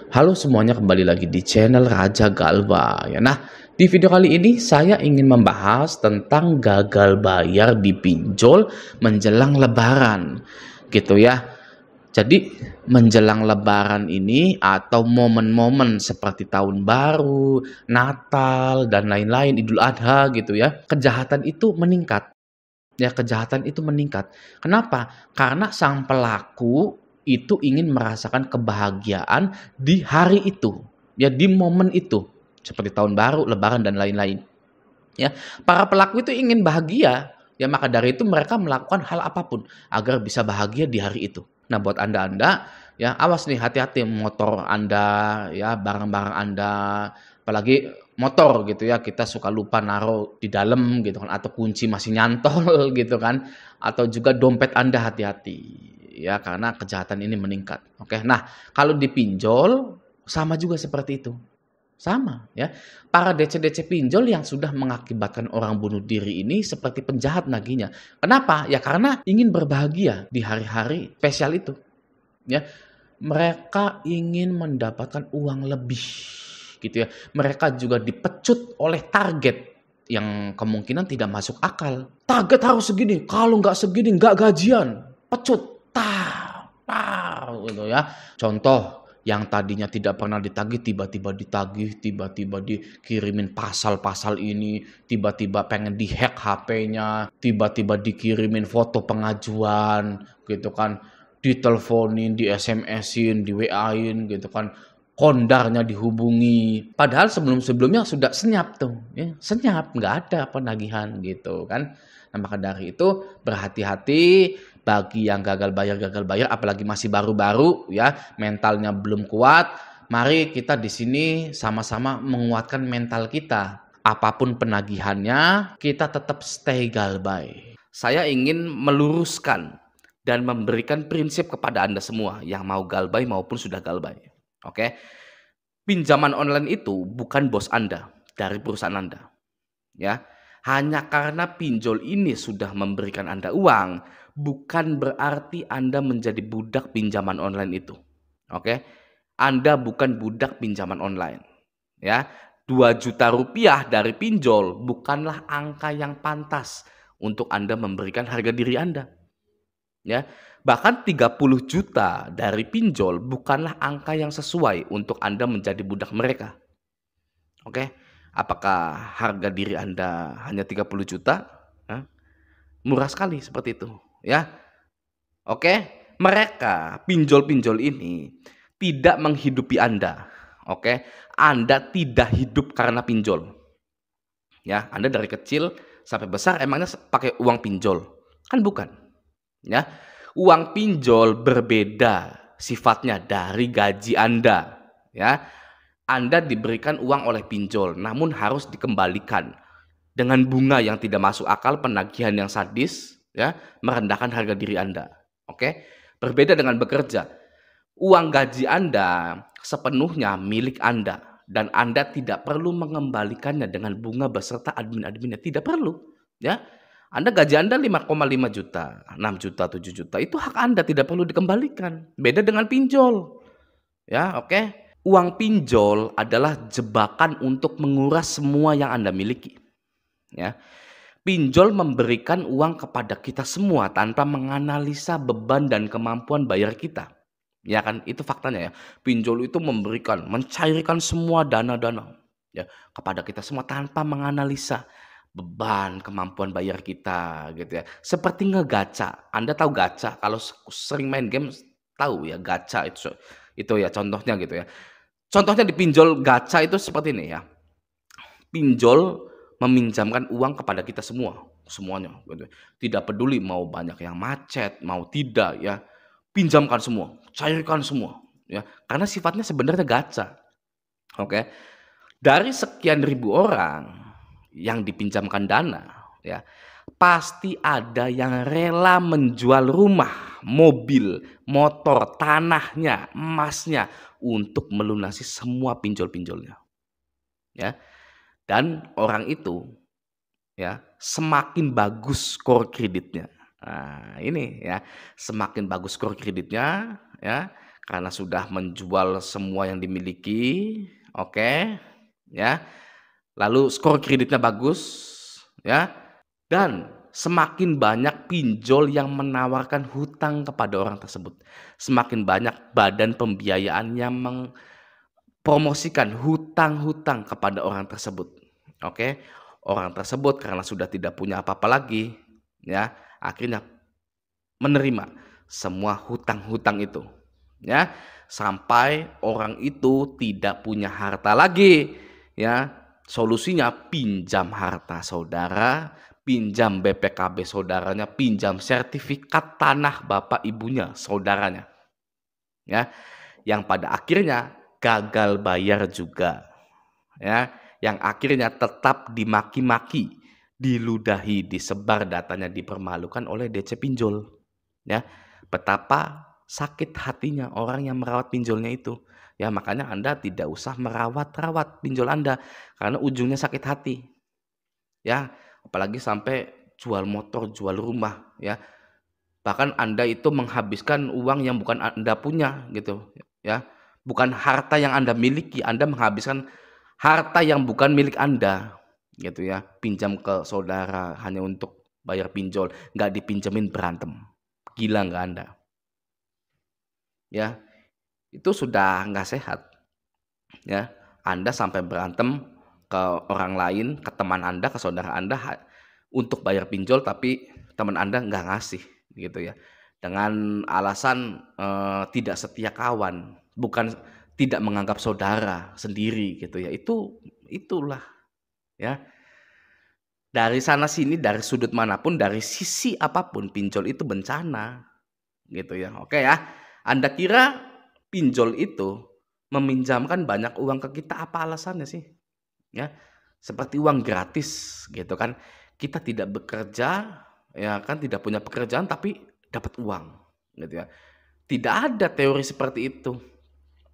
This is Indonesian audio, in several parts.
Halo semuanya, kembali lagi di channel Raja Galba ya. Nah, di video kali ini saya ingin membahas tentang gagal bayar di pinjol menjelang Lebaran gitu ya. Jadi menjelang Lebaran ini atau momen-momen seperti Tahun Baru, Natal dan lain-lain, Idul Adha gitu ya, kejahatan itu meningkat. Ya, kejahatan itu meningkat. Kenapa? Karena sang pelaku itu ingin merasakan kebahagiaan di hari itu, ya di momen itu, seperti tahun baru, lebaran dan lain-lain. Ya, para pelaku itu ingin bahagia, ya maka dari itu mereka melakukan hal apapun agar bisa bahagia di hari itu. Nah, buat Anda-Anda, ya awas nih, hati-hati motor Anda, ya barang-barang Anda, apalagi motor gitu ya, kita suka lupa naruh di dalam gitu kan, atau kunci masih nyantol gitu kan, atau juga dompet Anda, hati-hati ya karena kejahatan ini meningkat. Oke. Nah, kalau dipinjol sama juga seperti itu. Sama ya. Para DC-DC pinjol yang sudah mengakibatkan orang bunuh diri ini seperti penjahat nagihnya. Kenapa? Ya karena ingin berbahagia di hari-hari spesial itu. Ya, mereka ingin mendapatkan uang lebih gitu ya. Mereka juga dipecut oleh target yang kemungkinan tidak masuk akal. Target harus segini, kalau nggak segini nggak gajian, pecut. Gitu ya. Contoh, yang tadinya tidak pernah ditagih, tiba-tiba ditagih, tiba-tiba dikirimin pasal-pasal ini, tiba-tiba pengen dihack HP-nya, tiba-tiba dikirimin foto pengajuan, gitu kan, diteleponin, di SMS-in, di WA-in, gitu kan, kondarnya dihubungi. Padahal sebelum-sebelumnya sudah senyap tuh, ya, senyap, nggak ada penagihan gitu kan. Nah, maka dari itu berhati-hati bagi yang gagal bayar, apalagi masih baru-baru ya, mentalnya belum kuat. Mari kita di sini sama-sama menguatkan mental kita. Apapun penagihannya, kita tetap stay galbay. Saya ingin meluruskan dan memberikan prinsip kepada Anda semua yang mau galbay maupun sudah galbay. Oke. Pinjaman online itu bukan bos Anda dari perusahaan Anda. Ya. Hanya karena pinjol ini sudah memberikan Anda uang, bukan berarti Anda menjadi budak pinjaman online itu. Oke. Anda bukan budak pinjaman online. Ya. 2 juta rupiah dari pinjol bukanlah angka yang pantas untuk Anda memberikan harga diri Anda. Ya. Bahkan 30 juta dari pinjol bukanlah angka yang sesuai untuk Anda menjadi budak mereka. Oke. Apakah harga diri Anda hanya 30 juta? Hah? Murah sekali seperti itu, ya. Oke, mereka pinjol-pinjol ini tidak menghidupi Anda. Oke, Anda tidak hidup karena pinjol. Ya, Anda dari kecil sampai besar emangnya pakai uang pinjol? Kan bukan, ya. Uang pinjol berbeda sifatnya dari gaji Anda, ya. Anda diberikan uang oleh pinjol, namun harus dikembalikan dengan bunga yang tidak masuk akal, penagihan yang sadis, ya, merendahkan harga diri Anda. Oke, berbeda dengan bekerja. Uang gaji Anda sepenuhnya milik Anda dan Anda tidak perlu mengembalikannya dengan bunga beserta admin-adminnya, tidak perlu, ya. Gaji Anda 5,5 juta, 6 juta, 7 juta, itu hak Anda, tidak perlu dikembalikan. Beda dengan pinjol, ya, oke. Uang pinjol adalah jebakan untuk menguras semua yang Anda miliki. Ya. Pinjol memberikan uang kepada kita semua tanpa menganalisa beban dan kemampuan bayar kita. Ya kan, itu faktanya ya. Pinjol itu mencairkan semua dana-dana ya kepada kita semua tanpa menganalisa beban, kemampuan bayar kita gitu ya. Seperti ngegaca. Anda tahu gaca? Kalau sering main game tahu ya, gaca itu ya contohnya gitu ya. Contohnya di pinjol gacha itu seperti ini ya. Pinjol meminjamkan uang kepada kita semua, semuanya gitu. Tidak peduli mau banyak yang macet, mau tidak ya. Pinjamkan semua, cairkan semua ya. Karena sifatnya sebenarnya gacha. Oke. Dari sekian ribu orang yang dipinjamkan dana ya, pasti ada yang rela menjual rumah, mobil, motor, tanahnya, emasnya untuk melunasi semua pinjol-pinjolnya. Ya. Dan orang itu ya, semakin bagus skor kreditnya. Nah, ini ya, semakin bagus skor kreditnya ya, karena sudah menjual semua yang dimiliki, oke, ya. Lalu skor kreditnya bagus, ya. Dan semakin banyak pinjol yang menawarkan hutang kepada orang tersebut. Semakin banyak badan pembiayaan yang mempromosikan hutang-hutang kepada orang tersebut. Oke. Orang tersebut karena sudah tidak punya apa-apa lagi, ya, akhirnya menerima semua hutang-hutang itu, ya, sampai orang itu tidak punya harta lagi, ya. Solusinya pinjam harta saudara, pinjam BPKB saudaranya, pinjam sertifikat tanah bapak ibunya saudaranya, ya, yang pada akhirnya gagal bayar juga, ya, yang akhirnya tetap dimaki-maki, diludahi, disebar datanya, dipermalukan oleh DC pinjol, ya. Betapa sakit hatinya orang yang merawat pinjolnya itu. Ya, makanya Anda tidak usah merawat-rawat pinjol Anda karena ujungnya sakit hati. Ya, apalagi sampai jual motor, jual rumah, ya. Bahkan Anda itu menghabiskan uang yang bukan Anda punya gitu, ya. Bukan harta yang Anda miliki, Anda menghabiskan harta yang bukan milik Anda, gitu ya. Pinjam ke saudara hanya untuk bayar pinjol, nggak dipinjemin berantem. Gila nggak Anda? Ya, itu sudah nggak sehat. Ya, Anda sampai berantem ke orang lain, ke teman Anda, ke saudara Anda untuk bayar pinjol, tapi teman Anda nggak ngasih, gitu ya. Dengan alasan tidak setia kawan, bukan tidak menganggap saudara sendiri, gitu ya. Itulah, ya. Dari sana sini, dari sudut manapun, dari sisi apapun, pinjol itu bencana, gitu ya. Oke ya. Anda kira pinjol itu meminjamkan banyak uang ke kita, apa alasannya sih? Ya, seperti uang gratis gitu kan. Kita tidak bekerja, ya kan, tidak punya pekerjaan tapi dapat uang, gitu ya. Tidak ada teori seperti itu.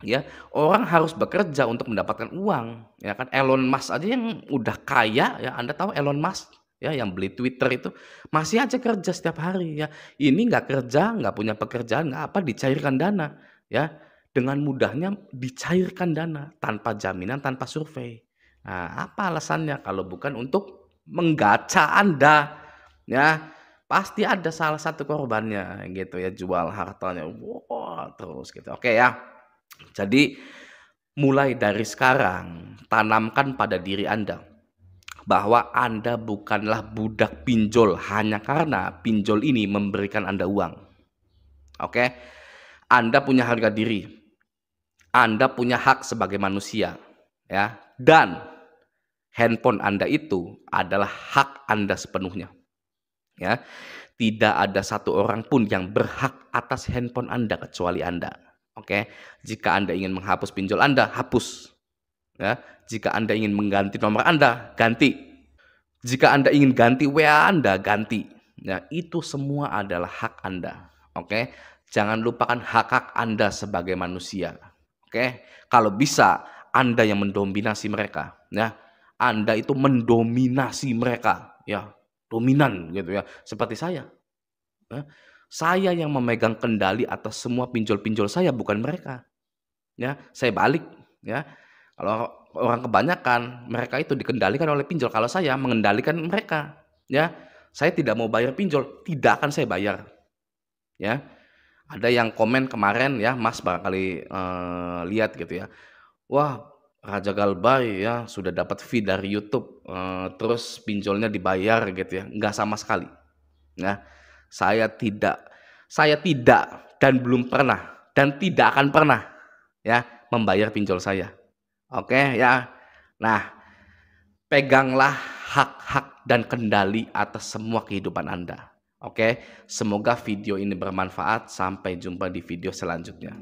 Ya, orang harus bekerja untuk mendapatkan uang, ya kan. Elon Musk aja yang udah kaya, ya, Anda tahu Elon Musk, ya, yang beli Twitter itu masih aja kerja setiap hari, ya. Ini nggak kerja, nggak punya pekerjaan, nggak apa, dicairkan dana, ya. Dengan mudahnya dicairkan dana tanpa jaminan, tanpa survei. Nah, apa alasannya kalau bukan untuk menggaca Anda, ya. Pasti ada salah satu korbannya gitu ya, jual hartanya, wah, terus gitu. Oke ya. Jadi mulai dari sekarang tanamkan pada diri Anda bahwa Anda bukanlah budak pinjol hanya karena pinjol ini memberikan Anda uang. Oke? Anda punya harga diri. Anda punya hak sebagai manusia, ya. Dan handphone Anda itu adalah hak Anda sepenuhnya. Ya. Tidak ada satu orang pun yang berhak atas handphone Anda kecuali Anda. Oke. Jika Anda ingin menghapus pinjol Anda, hapus. Ya. Jika Anda ingin mengganti nomor Anda, ganti. Jika Anda ingin ganti WA Anda, ganti. Ya, itu semua adalah hak Anda. Oke. Jangan lupakan hak-hak Anda sebagai manusia. Oke. Kalau bisa Anda yang mendominasi mereka, ya. Anda itu mendominasi mereka, ya. Dominan gitu ya. Seperti saya. Ya. Saya yang memegang kendali atas semua pinjol-pinjol saya, bukan mereka. Ya, saya balik, ya. Kalau orang kebanyakan mereka itu dikendalikan oleh pinjol, kalau saya mengendalikan mereka, ya. Saya tidak mau bayar pinjol, tidak akan saya bayar. Ya. Ada yang komen kemarin ya, Mas barangkali lihat gitu ya. Wah, Raja Galbay ya sudah dapat fee dari YouTube, terus pinjolnya dibayar gitu ya. Enggak sama sekali. Ya. Saya tidak dan belum pernah dan tidak akan pernah ya membayar pinjol saya. Oke ya. Nah, peganglah hak-hak dan kendali atas semua kehidupan Anda. Oke, semoga video ini bermanfaat. Sampai jumpa di video selanjutnya.